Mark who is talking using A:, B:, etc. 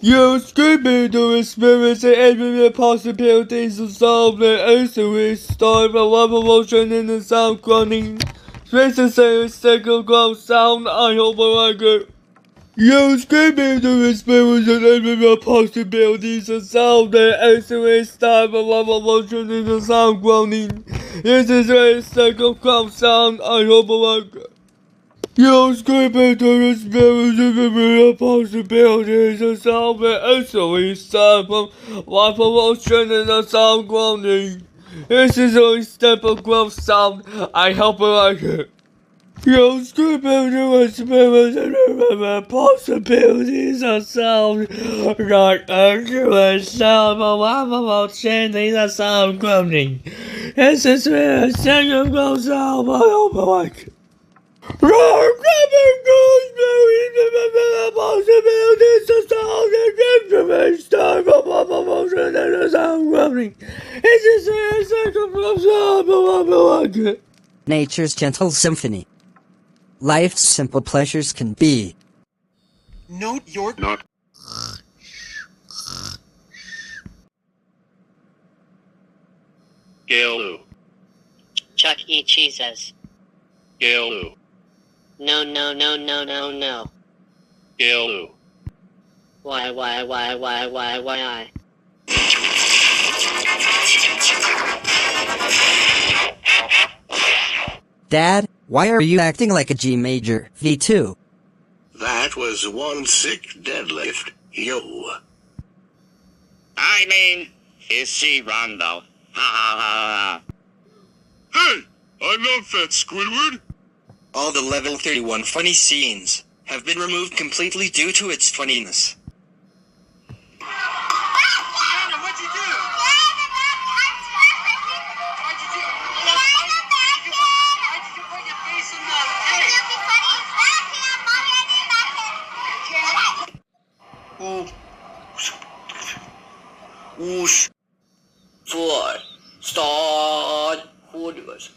A: You're screaming to experience every possibilities to solve the answer start from one promotion in the sound grounding. Spaces say a second ground sound, I hope I like it. You're screaming to experience every possibilities to solve the answer start from one promotion in the sound grounding. This is a second ground sound, I hope I like it. You're screaming to the spirits of the possibilities of solve it instantly start from one promotion in the sound grounding. This is a step of growth sound. I hope you like it. You're screaming to the spirits of the possibilities of sound like actual sound from one promotion in the sound grounding. This is a second growth sound. I hope you like it.
B: Nature's gentle symphony. Life's simple pleasures can be.
C: Note your
D: Not Caillou.
E: Chuck E. Cheeses.
D: Caillou.
E: No, no, no, no, no, no.
D: Caillou.
E: Why, I?
B: Dad, why are you acting like a G major, V2?
F: That was one sick deadlift, yo.
G: I mean, is she wrong though? Ha ha ha ha.
H: Hey, I love that Squidward.
C: all the level 31 funny scenes have been removed completely due to its funniness.
G: Four. Start. Who do it?